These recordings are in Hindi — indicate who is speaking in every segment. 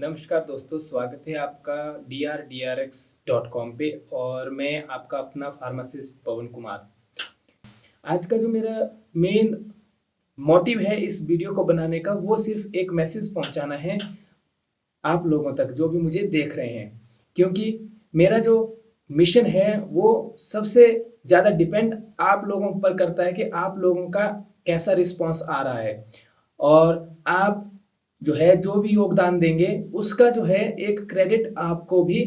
Speaker 1: नमस्कार दोस्तों, स्वागत है आपका drdrx.com पे और मैं आपका अपना फार्मासिस्ट पवन कुमार। आज का जो मेरा मेन मोटिव है इस वीडियो को बनाने का वो सिर्फ एक मैसेज पहुंचाना है आप लोगों तक जो भी मुझे देख रहे हैं, क्योंकि मेरा जो मिशन है वो सबसे ज़्यादा डिपेंड आप लोगों पर करता है कि आप लोगों का कैसा रिस्पांस आ रहा है और आप जो है जो भी योगदान देंगे उसका जो है एक क्रेडिट आपको भी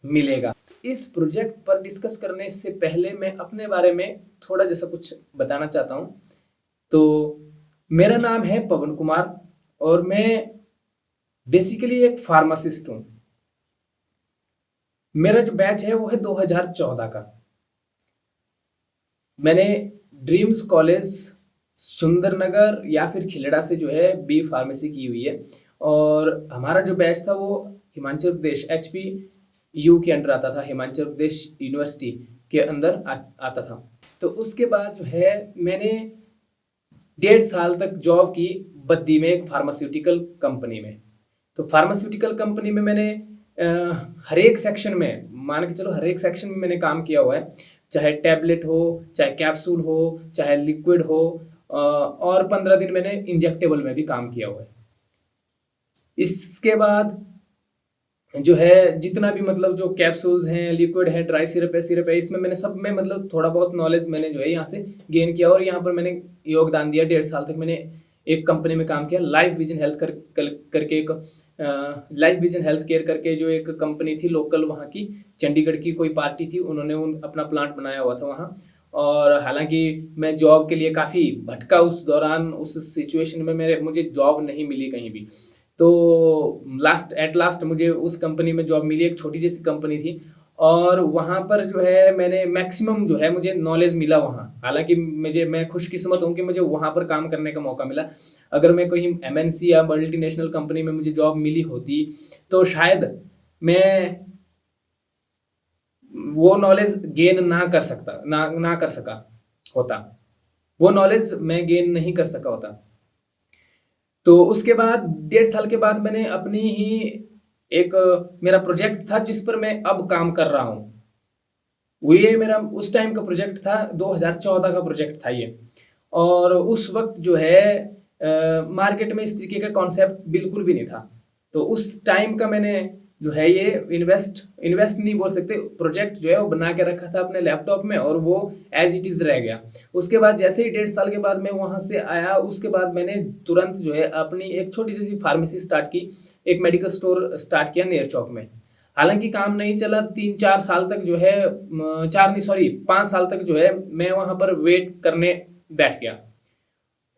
Speaker 1: मिलेगा। इस प्रोजेक्ट पर डिस्कस करने से पहले मैं अपने बारे में थोड़ा जैसा कुछ बताना चाहता हूँ। तो मेरा नाम है पवन कुमार और मैं बेसिकली एक फार्मासिस्ट हूँ। मेरा जो बैच है वो है 2014 का। मैंने ड्रीम्स कॉलेज सुंदरनगर या फिर खिलड़ा से जो है बी फार्मेसी की हुई है और हमारा जो बैच था वो हिमाचल प्रदेश HPU के अंडर आता था, हिमाचल प्रदेश यूनिवर्सिटी के अंदर आता था। तो उसके बाद जो है मैंने 1.5 साल तक जॉब की बद्दी में, एक फार्मास्यूटिकल कंपनी में। तो फार्मास्यूटिकल कंपनी में मैंने हर एक सेक्शन में, मान के चलो हर एक सेक्शन में मैंने काम किया हुआ है, चाहे टैबलेट हो, चाहे कैप्सूल हो, चाहे लिक्विड हो, और 15 दिन मैंने इंजेक्टेबल में भी काम किया हुआ है। इसके बाद जो है जितना भी मतलब जो कैप्सूल्स हैं, लिक्विड है, ड्राई सिरप है, इसमें मैंने सब में मतलब थोड़ा बहुत नॉलेज मैंने जो है यहाँ से गेन किया और यहाँ पर मैंने योगदान दिया। 1.5 साल तक मैंने एक कंपनी में काम किया, लाइफ विजन हेल्थ करके एक लाइफ विजन हेल्थ केयर करके जो एक कंपनी थी लोकल, वहाँ की चंडीगढ़ की कोई पार्टी थी, उन्होंने अपना प्लांट बनाया हुआ था वहाँ। और हालांकि मैं जॉब के लिए काफ़ी भटका उस दौरान, उस सिचुएशन में मुझे जॉब नहीं मिली कहीं भी। तो एट लास्ट मुझे उस कंपनी में जॉब मिली, एक छोटी जैसी कंपनी थी और वहाँ पर जो है मैंने मैक्सिमम जो है मुझे नॉलेज मिला वहाँ। हालांकि मैं खुशकिस्मत हूँ कि मुझे वहाँ पर काम करने का मौका मिला। अगर मैं कोई MNC या मल्टीनेशनल कंपनी में मुझे जॉब मिली होती तो शायद मैं वो नॉलेज गेन ना कर सका होता, वो नॉलेज मैं गेन नहीं कर सका होता। तो उसके बाद 1.5 साल के बाद मैंने अपनी ही एक मेरा प्रोजेक्ट था जिस पर मैं अब काम कर रहा हूँ। ये मेरा उस टाइम का प्रोजेक्ट था, 2014 का प्रोजेक्ट था ये। और उस वक्त जो है मार्केट में इस तरीके का कॉन्सेप्ट बिल्कुल भी नहीं था। तो उस टाइम का मैंने जो है ये इन्वेस्ट नहीं बोल सकते, प्रोजेक्ट जो है वो बना के रखा था अपने लैपटॉप में और वो एज इट इज रह गया। उसके बाद जैसे ही 1.5 साल के बाद मैं वहां से आया, उसके बाद मैंने तुरंत जो है अपनी एक छोटी सी फार्मेसी स्टार्ट की, एक मेडिकल स्टोर स्टार्ट किया नेर चौक में। हालांकि काम नहीं चला, 3-4 साल तक जो है 5 साल तक जो है मैं वहां पर वेट करने बैठ गया।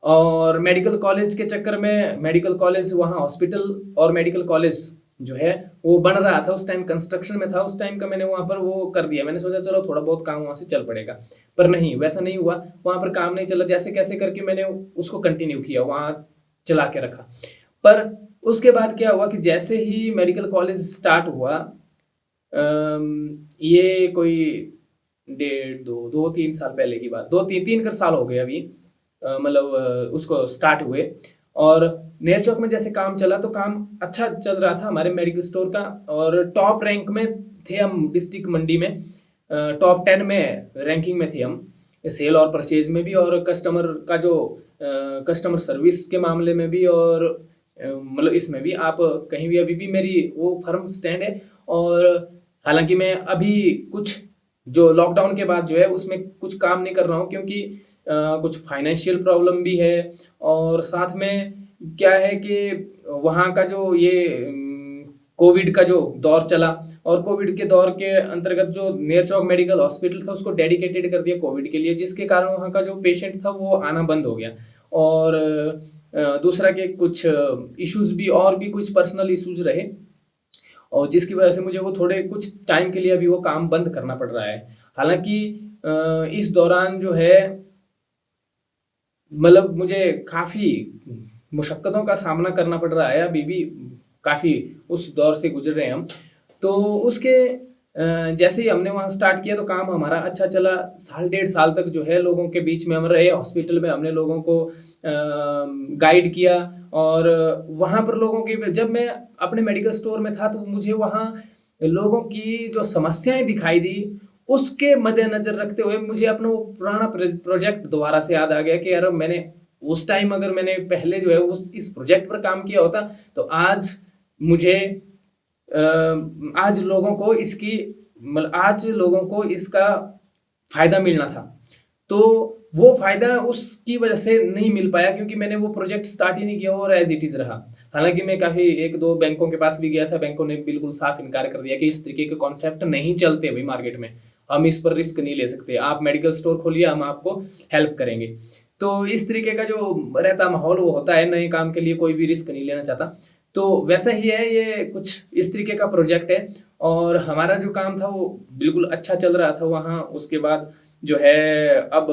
Speaker 1: और मेडिकल कॉलेज के चक्कर में, मेडिकल कॉलेज वहाँ हॉस्पिटल और मेडिकल कॉलेज जो है वो बन रहा था, उस टाइम कंस्ट्रक्शन में था, उस टाइम का मैंने वहाँ पर वो कर दिया। मैंने सोचा चलो थोड़ा बहुत काम वहाँ से चल पड़ेगा, पर नहीं, वैसा नहीं हुआ। वहाँ पर काम नहीं चला, जैसे कैसे करके मैंने उसको कंटिन्यू किया, वहाँ चला के रखा। पर उसके बाद क्या हुआ कि जैसे ही मेडिकल कॉलेज स्टार्ट हुआ, ये कोई 2-3 साल पहले की बात, 2-3 कर साल हो गए अभी, मतलब उसको स्टार्ट हुए। और नेर चौक में जैसे काम चला तो काम अच्छा चल रहा था हमारे मेडिकल स्टोर का, और टॉप रैंक में थे हम डिस्ट्रिक्ट मंडी में, टॉप 10 में रैंकिंग में थे हम, सेल और परचेज में भी, और कस्टमर का जो कस्टमर सर्विस के मामले में भी, और मतलब इसमें भी आप कहीं भी अभी भी मेरी वो फर्म स्टैंड है। और हालांकि मैं अभी कुछ जो लॉकडाउन के बाद जो है उसमें कुछ काम नहीं कर रहा हूँ, क्योंकि कुछ फाइनेंशियल प्रॉब्लम भी है, और साथ में क्या है कि वहाँ का जो ये कोविड का जो दौर चला, और कोविड के दौर के अंतर्गत जो नेर चौक मेडिकल हॉस्पिटल था उसको डेडिकेटेड कर दिया कोविड के लिए, जिसके कारण वहाँ का जो पेशेंट था वो आना बंद हो गया। और दूसरा के कुछ इश्यूज भी, और भी कुछ पर्सनल इश्यूज रहे, और जिसकी वजह से मुझे वो थोड़े कुछ टाइम के लिए अभी वो काम बंद करना पड़ रहा है। हालांकि इस दौरान जो है मतलब मुझे काफ़ी मुशक्क़तों का सामना करना पड़ रहा है, अभी भी काफ़ी उस दौर से गुजर रहे हैं हम। तो उसके जैसे ही हमने वहाँ स्टार्ट किया तो काम हमारा अच्छा चला। साल डेढ़ साल तक जो है लोगों के बीच में हम रहे, हॉस्पिटल में हमने लोगों को गाइड किया। और वहाँ पर लोगों की, जब मैं अपने मेडिकल स्टोर में था तो मुझे वहाँ लोगों की जो समस्याएं दिखाई दी, उसके मद्देनजर रखते हुए मुझे अपना वो पुराना प्रोजेक्ट दोबारा से याद आ गया कि यार मैंने उस टाइम अगर मैंने पहले जो है उस इस प्रोजेक्ट पर काम किया होता तो आज मुझे आज लोगों को इसकी मतलब आज लोगों को इसका फायदा मिलना था। तो वो फायदा उसकी वजह से नहीं मिल पाया क्योंकि मैंने वो प्रोजेक्ट स्टार्ट ही नहीं किया और एज इट इज रहा। हालांकि मैं काफी एक दो बैंकों के पास भी गया था, बैंकों ने बिल्कुल साफ इनकार कर दिया कि इस तरीके के कॉन्सेप्ट नहीं चलते भाई मार्केट में, हम इस पर रिस्क नहीं ले सकते, आप मेडिकल स्टोर खोलिए, हम आपको हेल्प करेंगे। तो इस तरीके का जो रहता माहौल वो होता है, नए काम के लिए कोई भी रिस्क नहीं लेना चाहता। तो वैसा ही है, ये कुछ इस तरीके का प्रोजेक्ट है। और हमारा जो काम था वो बिल्कुल अच्छा चल रहा था वहाँ। उसके बाद जो है अब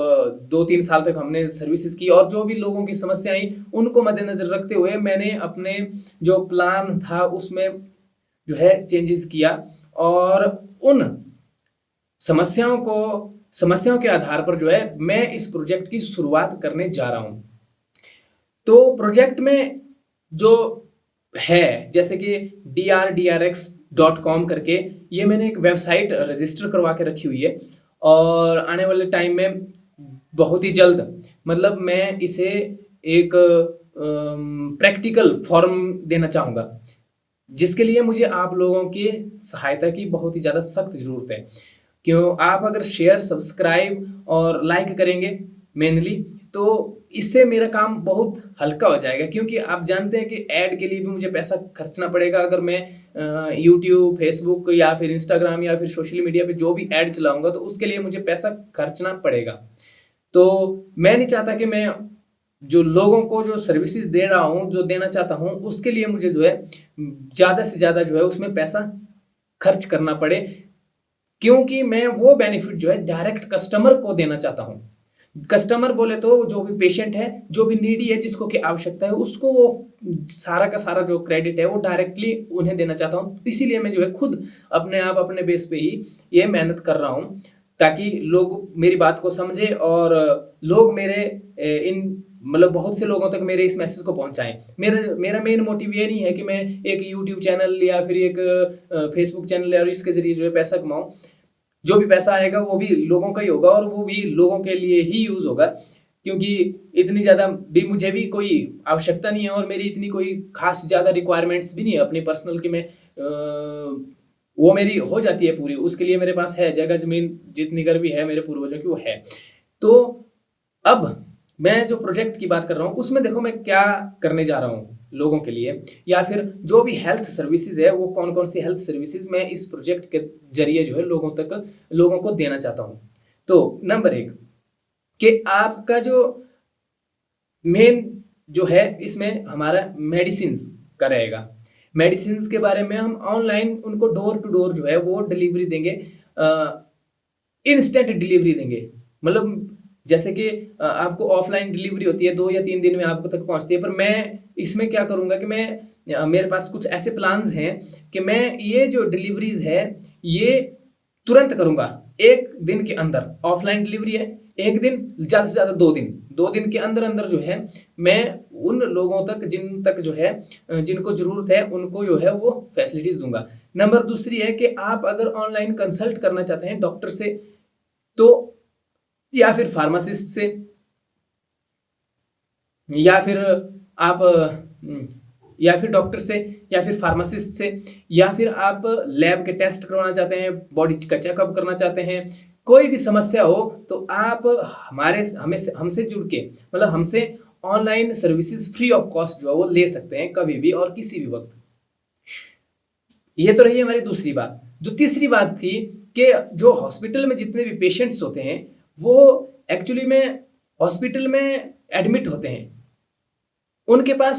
Speaker 1: 2-3 साल तक हमने सर्विसेज की और जो भी लोगों की समस्याएं आई उनको मद्देनजर रखते हुए मैंने अपने जो प्लान था उसमें जो है चेंजेस किया। और उन समस्याओं के आधार पर जो है मैं इस प्रोजेक्ट की शुरुआत करने जा रहा हूं। तो प्रोजेक्ट में जो है जैसे कि drdrx.com करके ये मैंने एक वेबसाइट रजिस्टर करवा के रखी हुई है। और आने वाले टाइम में बहुत ही जल्द मतलब मैं इसे एक प्रैक्टिकल फॉर्म देना चाहूँगा, जिसके लिए मुझे आप लोगों की सहायता की बहुत ही ज़्यादा सख्त ज़रूरत है। क्यों, आप अगर शेयर, सब्सक्राइब और लाइक करेंगे मेनली, तो इससे मेरा काम बहुत हल्का हो जाएगा। क्योंकि आप जानते हैं कि ऐड के लिए भी मुझे पैसा खर्चना पड़ेगा। अगर मैं यूट्यूब, फेसबुक या फिर इंस्टाग्राम या फिर सोशल मीडिया पे जो भी ऐड चलाऊंगा तो उसके लिए मुझे पैसा खर्चना पड़ेगा। तो मैं नहीं चाहता कि मैं जो लोगों को जो सर्विसेज दे रहा हूँ, जो देना चाहता हूँ, उसके लिए मुझे जो है ज़्यादा से ज़्यादा जो है उसमें पैसा खर्च करना पड़े। क्योंकि मैं वो बेनिफिट जो है डायरेक्ट कस्टमर को देना चाहता हूँ। कस्टमर बोले तो जो भी पेशेंट है, जो भी नीडी है, जिसको की आवश्यकता है, उसको वो सारा का सारा जो क्रेडिट है वो डायरेक्टली उन्हें देना चाहता हूँ। इसीलिए मैं जो है खुद अपने आप अपने बेस पे ही ये मेहनत कर रहा हूँ ताकि लोग मेरी बात को समझे और लोग मेरे इन मतलब बहुत से लोगों तक मेरे इस मैसेज को पहुंचाएं। मेरा मेन मोटिव ये नहीं है कि मैं एक यूट्यूब चैनल या फिर एक फेसबुक चैनल और इसके जरिए जो है पैसा कमाऊं। जो भी पैसा आएगा वो भी लोगों का ही होगा और वो भी लोगों के लिए ही यूज होगा। क्योंकि इतनी ज़्यादा भी मुझे भी कोई आवश्यकता नहीं है और मेरी इतनी कोई खास ज़्यादा रिक्वायरमेंट्स भी नहीं है अपनी पर्सनल की। मैं वो मेरी हो जाती है पूरी, उसके लिए मेरे पास है जगह जमीन, जितनी घर भी है मेरे पूर्वजों की वो है। तो अब मैं जो प्रोजेक्ट की बात कर रहा हूँ उसमें देखो मैं क्या करने जा रहा हूँ लोगों के लिए, या फिर जो भी हेल्थ सर्विसेज है वो कौन कौन सी हेल्थ सर्विसेज मैं इस प्रोजेक्ट के जरिए जो है लोगों को देना चाहता हूँ। तो नंबर 1 कि आपका जो मेन जो है इसमें हमारा मेडिसिन्स का रहेगा। मेडिसिन्स के बारे में हम ऑनलाइन उनको डोर टू डोर जो है वो डिलीवरी देंगे, इंस्टेंट डिलीवरी देंगे। मतलब जैसे कि आपको ऑफलाइन डिलीवरी होती है 2 या 3 दिन में आपको तक पहुंचती है, पर मैं इसमें क्या करूंगा कि मैं मेरे पास कुछ ऐसे प्लान्स हैं कि मैं ये जो डिलीवरीज है ये तुरंत करूंगा। 1 दिन के अंदर ऑफलाइन डिलीवरी है, 1 दिन ज़्यादा से ज़्यादा 2 दिन के अंदर अंदर जो है मैं उन लोगों तक जिन तक जो है जिनको ज़रूरत है उनको जो है वो फैसिलिटीज़ दूंगा। नंबर दूसरी है कि आप अगर ऑनलाइन कंसल्ट करना चाहते हैं डॉक्टर से तो या फिर फार्मासिस्ट से, या फिर आप या फिर डॉक्टर से या फिर फार्मासिस्ट से, या फिर आप लैब के टेस्ट करवाना चाहते हैं, बॉडी का चेकअप करना चाहते हैं, कोई भी समस्या हो तो आप हमसे जुड़ के मतलब हमसे online services free of cost जो है वो ले सकते हैं कभी भी और किसी भी वक्त। ये तो रही हमारी दूसरी बात। जो तीसरी बात थी कि जो हॉस्पिटल में जितने भी पेशेंट्स होते हैं वो एक्चुअली में हॉस्पिटल में एडमिट होते हैं, उनके पास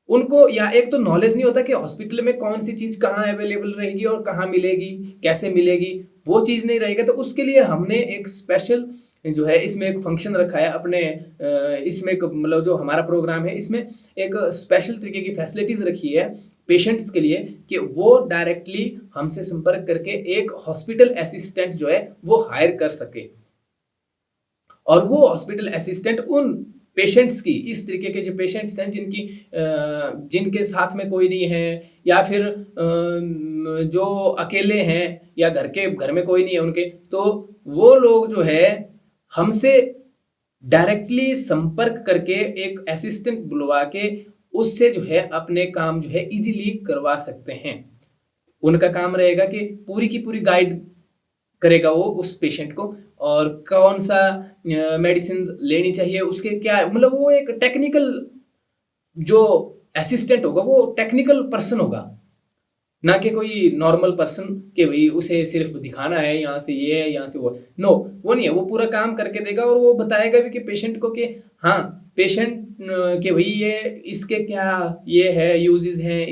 Speaker 1: उनको या एक तो नॉलेज नहीं होता कि हॉस्पिटल में कौन सी चीज़ कहाँ अवेलेबल रहेगी और कहाँ मिलेगी, कैसे मिलेगी, वो चीज़ नहीं रहेगा। तो उसके लिए हमने एक स्पेशल जो है इसमें एक फंक्शन रखा है अपने इसमें मतलब जो हमारा प्रोग्राम है इसमें एक स्पेशल तरीके की फैसिलिटीज़ रखी है पेशेंट्स के लिए कि वो डायरेक्टली हमसे संपर्क करके एक हॉस्पिटल असिस्टेंट जो है वो हायर कर सके, और वो हॉस्पिटल असिस्टेंट उन पेशेंट्स की, इस तरीके के जो पेशेंट्स हैं जिनके साथ में कोई नहीं है, या फिर जो अकेले हैं या घर में कोई नहीं है उनके, तो वो लोग जो है हमसे डायरेक्टली संपर्क करके एक असिस्टेंट बुलवा के उससे जो है अपने काम जो है इजीली करवा सकते हैं। उनका काम रहेगा कि पूरी की पूरी गाइड करेगा वो उस पेशेंट को, और कौन सा मेडिसिन लेनी चाहिए, उसके क्या, मतलब वो एक टेक्निकल जो असिस्टेंट होगा वो टेक्निकल पर्सन होगा, ना कि कोई नॉर्मल पर्सन के भाई उसे सिर्फ दिखाना है यहाँ से ये है यहाँ से वो, नो, वो नहीं है। वो पूरा काम करके देगा और वो बताएगा भी कि पेशेंट को कि हाँ, पेशेंट के भाई ये इसके क्या ये है, यूजेस हैं,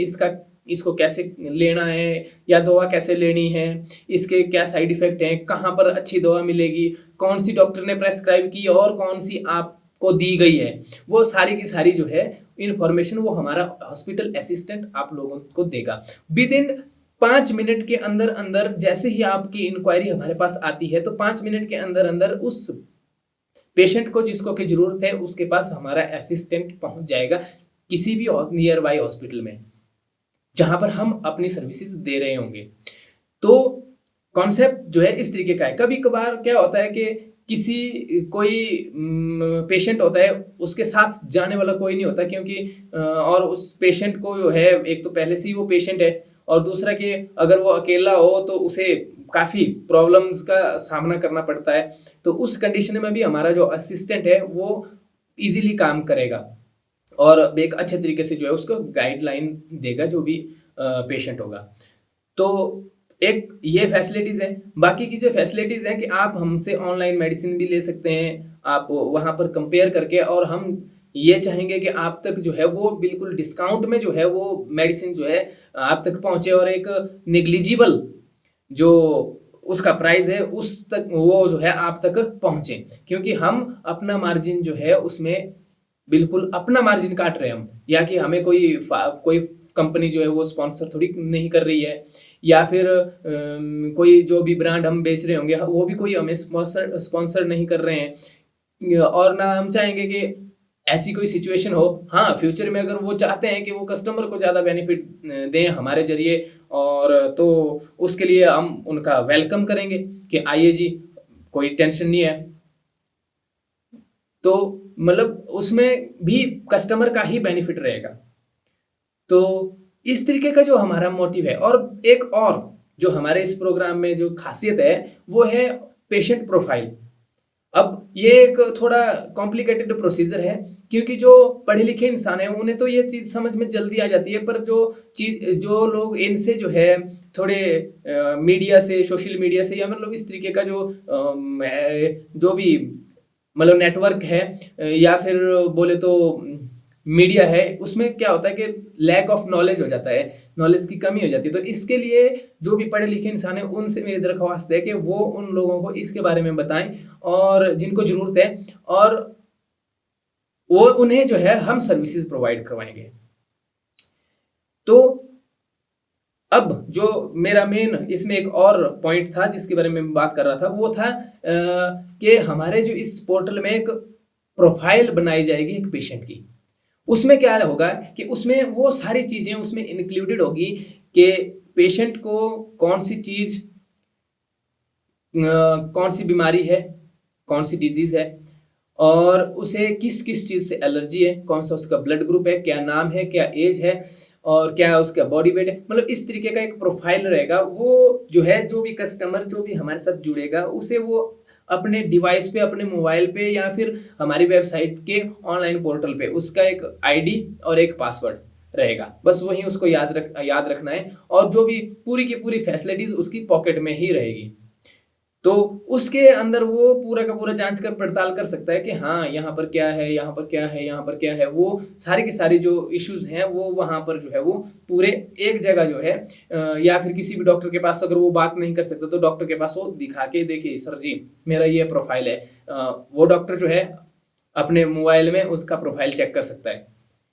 Speaker 1: इसको कैसे लेना है या दवा कैसे लेनी है, इसके क्या साइड इफेक्ट हैं, कहाँ पर अच्छी दवा मिलेगी, कौन सी डॉक्टर ने प्रेस्क्राइब की और कौन सी आपको दी गई है, वो सारी की सारी जो है इंफॉर्मेशन वो हमारा हॉस्पिटल असिस्टेंट आप लोगों को देगा। विद इन 5 मिनट के अंदर अंदर जैसे ही आपकी इंक्वायरी हमारे पास आती है, तो 5 मिनट के अंदर अंदर उस पेशेंट को जिसको की जरूरत है उसके पास हमारा असिस्टेंट पहुंच जाएगा किसी भी नियर बाई हॉस्पिटल में जहां पर हम अपनी सर्विसेज दे रहे होंगे। तो कॉन्सेप्ट जो है इस तरीके का है। कभी कभार क्या होता है कि कोई पेशेंट होता है, उसके साथ जाने वाला कोई नहीं होता, क्योंकि और उस पेशेंट को जो है, एक तो पहले से ही वो पेशेंट है, और दूसरा कि अगर वो अकेला हो तो उसे काफ़ी प्रॉब्लम्स का सामना करना पड़ता है। तो उस कंडीशन में भी हमारा जो असिस्टेंट है वो इजीली काम करेगा और एक अच्छे तरीके से जो है उसको गाइडलाइन देगा जो भी पेशेंट होगा। तो एक ये फैसिलिटीज़ है। बाकी की जो फैसिलिटीज़ हैं कि आप हमसे ऑनलाइन मेडिसिन भी ले सकते हैं, आप वहाँ पर कंपेयर करके, और हम ये चाहेंगे कि आप तक जो है वो बिल्कुल डिस्काउंट में जो है वो मेडिसिन जो है आप तक पहुँचे, और एक नेग्लिजिबल जो उसका प्राइस है उस तक वो जो है आप तक पहुँचे, क्योंकि हम अपना मार्जिन जो है उसमें बिल्कुल अपना मार्जिन काट रहे हैं हम, या कि हमें कोई कंपनी जो है वो स्पॉन्सर थोड़ी नहीं कर रही है, या फिर कोई जो भी ब्रांड हम बेच रहे होंगे वो भी कोई हमें स्पॉन्सर नहीं कर रहे हैं, और ना हम चाहेंगे कि ऐसी कोई सिचुएशन हो। हाँ, फ्यूचर में अगर वो चाहते हैं कि वो कस्टमर को ज़्यादा बेनिफिट दें हमारे जरिए, और तो उसके लिए हम उनका वेलकम करेंगे कि आइए जी, कोई टेंशन नहीं है। तो मतलब उसमें भी कस्टमर का ही बेनिफिट रहेगा। तो इस तरीके का जो हमारा मोटिव है। और एक और जो हमारे इस प्रोग्राम में जो खासियत है वो है पेशेंट प्रोफाइल। अब ये एक थोड़ा कॉम्प्लिकेटेड प्रोसीजर है, क्योंकि जो पढ़े लिखे इंसान है उन्हें तो ये चीज़ समझ में जल्दी आ जाती है, पर जो लोग इनसे जो है थोड़े मीडिया से, सोशल मीडिया से, या मतलब इस तरीके का जो भी मतलब नेटवर्क है, या फिर बोले तो मीडिया है, उसमें क्या होता है कि लैक ऑफ नॉलेज हो जाता है, नॉलेज की कमी हो जाती है। तो इसके लिए जो भी पढ़े लिखे इंसान है उनसे मेरी दरख्वास्त है कि वो उन लोगों को इसके बारे में बताएं, और जिनको ज़रूरत है, और वो उन्हें जो है हम सर्विसेज प्रोवाइड करवाएंगे। तो अब जो मेरा मेन इसमें एक और पॉइंट था जिसके बारे में मैं बात कर रहा था, वो था कि हमारे जो इस पोर्टल में एक प्रोफाइल बनाई जाएगी एक पेशेंट की। उसमें क्या होगा कि उसमें वो सारी चीज़ें उसमें इंक्लूडेड होगी कि पेशेंट को कौन सी चीज़, कौन सी बीमारी है, कौन सी डिजीज़ है, और उसे किस किस चीज़ से एलर्जी है, कौन सा उसका ब्लड ग्रुप है, क्या नाम है, क्या एज है, और क्या उसका बॉडी वेट है। मतलब इस तरीके का एक प्रोफाइल रहेगा। वो जो है, जो भी कस्टमर जो भी हमारे साथ जुड़ेगा उसे वो अपने डिवाइस पे, अपने मोबाइल पे, या फिर हमारी वेबसाइट के ऑनलाइन पोर्टल पे उसका एक आईडी और एक पासवर्ड रहेगा। बस वही उसको याद रखना है, और जो भी पूरी की पूरी फैसिलिटीज़ उसकी पॉकेट में ही रहेगी। तो उसके अंदर वो पूरा का पूरा जांच कर पड़ताल कर सकता है कि हाँ, यहाँ पर क्या है, यहाँ पर क्या है, यहाँ पर क्या है। वो सारी की सारी जो इश्यूज हैं वो वहाँ पर जो है वो पूरे एक जगह जो है, या फिर किसी भी डॉक्टर के पास अगर वो बात नहीं कर सकता तो डॉक्टर के पास वो दिखा के, देखिए सर जी मेरा ये प्रोफाइल है, वो डॉक्टर जो है अपने मोबाइल में उसका प्रोफाइल चेक कर सकता है।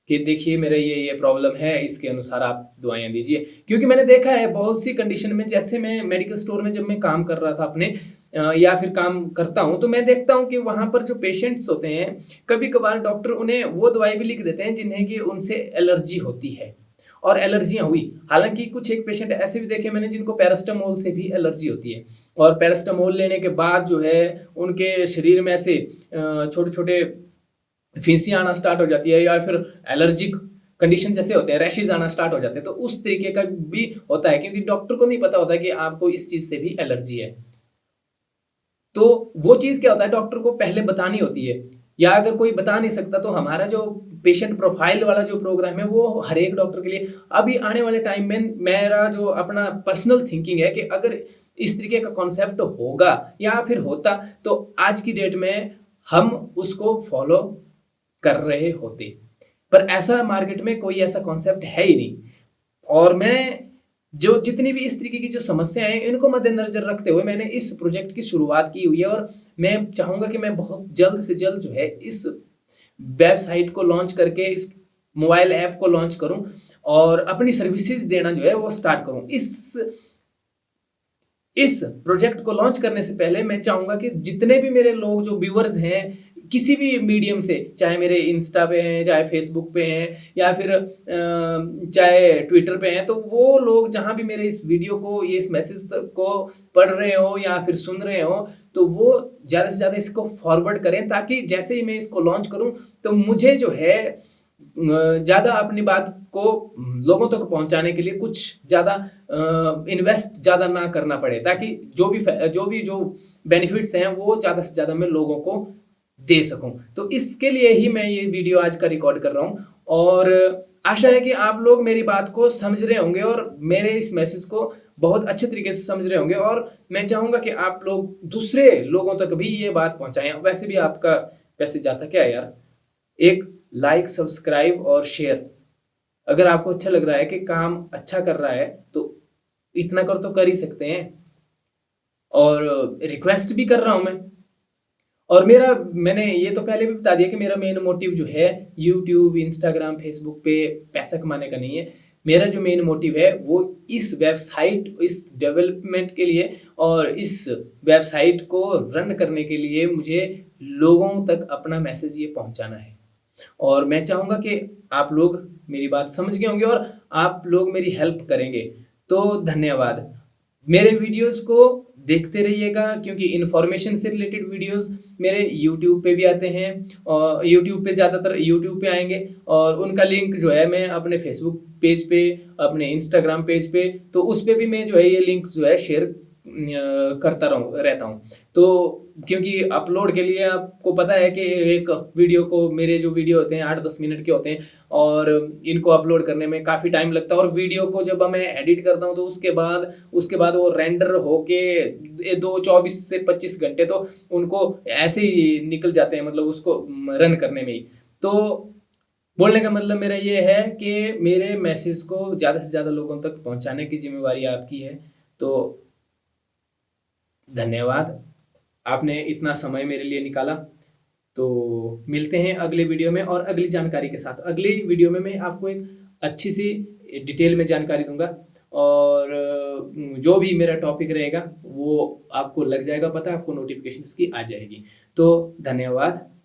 Speaker 1: कि देखिए मेरा ये प्रॉब्लम है, इसके अनुसार आप दवाइयाँ दीजिए। क्योंकि मैंने देखा है बहुत सी कंडीशन में, जैसे मैं मेडिकल स्टोर में जब मैं काम कर रहा था अपने या फिर काम करता हूँ, तो मैं देखता हूँ कि वहाँ पर जो पेशेंट्स होते हैं, कभी-कभार डॉक्टर उन्हें वो दवाई भी लिख देते हैं जिन्हें कि उनसे एलर्जी होती है और एलर्जियाँ हुई। हालाँकि कुछ एक पेशेंट ऐसे भी देखे मैंने जिनको पैरासिटामोल से भी एलर्जी होती है और पैरासिटामोल लेने के बाद जो है उनके शरीर में ऐसे छोटे-छोटे फीसियाँ आना स्टार्ट हो जाती है या फिर एलर्जिक कंडीशन जैसे होते हैं, रैशेज़ आना स्टार्ट हो जाते हैं। तो उस तरीके का भी होता है क्योंकि डॉक्टर को नहीं पता होता कि आपको इस चीज़ से भी एलर्जी है। तो वो चीज़ क्या होता है डॉक्टर को पहले बतानी होती है या अगर कोई बता नहीं सकता तो हमारा जो पेशेंट प्रोफाइल वाला जो प्रोग्राम है वो हर एक डॉक्टर के लिए अभी आने वाले टाइम में मेरा जो अपना पर्सनल थिंकिंग है कि अगर इस तरीके का कॉन्सेप्ट होगा या फिर होता तो आज की डेट में हम उसको फॉलो कर रहे होते। पर ऐसा मार्केट में कोई ऐसा कॉन्सेप्ट है ही नहीं और मैं जो जितनी भी इस तरीके की जो समस्याएं हैं इनको मद्देनजर रखते हुए मैंने इस प्रोजेक्ट की शुरुआत की हुई है और मैं चाहूंगा कि मैं बहुत जल्द से जल्द जो है इस वेबसाइट को लॉन्च करके इस मोबाइल ऐप को लॉन्च करूं और अपनी सर्विसेज देना जो है वो स्टार्ट करूं। इस प्रोजेक्ट को लॉन्च करने से पहले मैं चाहूंगा कि जितने भी मेरे लोग जो व्यूअर्स हैं किसी भी मीडियम से, चाहे मेरे इंस्टा पे हैं, चाहे फेसबुक पे हैं या फिर चाहे ट्विटर पे हैं, तो वो लोग जहां भी मेरे इस वीडियो को इस मैसेज को पढ़ रहे हो या फिर सुन रहे हो तो वो ज़्यादा से ज़्यादा इसको फॉरवर्ड करें ताकि जैसे ही मैं इसको लॉन्च करूं तो मुझे जो है ज़्यादा अपनी बात को लोगों तक पहुंचाने के लिए कुछ ज़्यादा इन्वेस्ट ज़्यादा ना करना पड़े ताकि जो बेनिफिट्स हैं वो ज़्यादा से ज़्यादा मैं लोगों को दे सकूं। तो इसके लिए ही मैं ये वीडियो आज का रिकॉर्ड कर रहा हूं और आशा है कि आप लोग मेरी बात को समझ रहे होंगे और मेरे इस मैसेज को बहुत अच्छे तरीके से समझ रहे होंगे और मैं चाहूंगा कि आप लोग दूसरे लोगों तक भी ये बात पहुंचाएं। वैसे भी आपका पैसे जाता क्या है यार, एक लाइक, सब्सक्राइब और शेयर। अगर आपको अच्छा लग रहा है कि काम अच्छा कर रहा है तो इतना कर तो कर ही सकते हैं और रिक्वेस्ट भी कर रहा हूं मैं। और मैंने ये तो पहले भी बता दिया कि मेरा मेन मोटिव जो है यूट्यूब, इंस्टाग्राम, फेसबुक पे पैसा कमाने का नहीं है। मेरा जो मेन मोटिव है वो इस वेबसाइट, इस डेवलपमेंट के लिए और इस वेबसाइट को रन करने के लिए मुझे लोगों तक अपना मैसेज ये पहुंचाना है और मैं चाहूंगा कि आप लोग मेरी बात समझ गए होंगे और आप लोग मेरी हेल्प करेंगे। तो धन्यवाद। मेरे वीडियोस को देखते रहिएगा क्योंकि इन्फॉर्मेशन से रिलेटेड वीडियोस मेरे यूट्यूब पे भी आते हैं और यूट्यूब पे ज़्यादातर यूट्यूब पे आएंगे और उनका लिंक जो है मैं अपने फेसबुक पेज पे, अपने इंस्टाग्राम पेज पे, तो उस पे भी मैं जो है ये लिंक्स जो है शेयर करता रहता हूँ। तो क्योंकि अपलोड के लिए आपको पता है कि एक वीडियो को, मेरे जो वीडियो होते हैं 8-10 मिनट के होते हैं और इनको अपलोड करने में काफ़ी टाइम लगता है और वीडियो को जब मैं एडिट करता हूँ तो उसके बाद वो रेंडर होके 24 से 25 घंटे तो उनको ऐसे ही निकल जाते हैं, मतलब उसको रन करने में ही। तो बोलने का मतलब मेरा ये है कि मेरे मैसेज को ज़्यादा से ज़्यादा लोगों तक पहुँचाने की जिम्मेवारी आपकी है। तो धन्यवाद, आपने इतना समय मेरे लिए निकाला। तो मिलते हैं अगले वीडियो में और अगली जानकारी के साथ। अगली वीडियो में मैं आपको एक अच्छी सी डिटेल में जानकारी दूंगा और जो भी मेरा टॉपिक रहेगा वो आपको लग जाएगा पता, आपको नोटिफिकेशन उसकी आ जाएगी। तो धन्यवाद।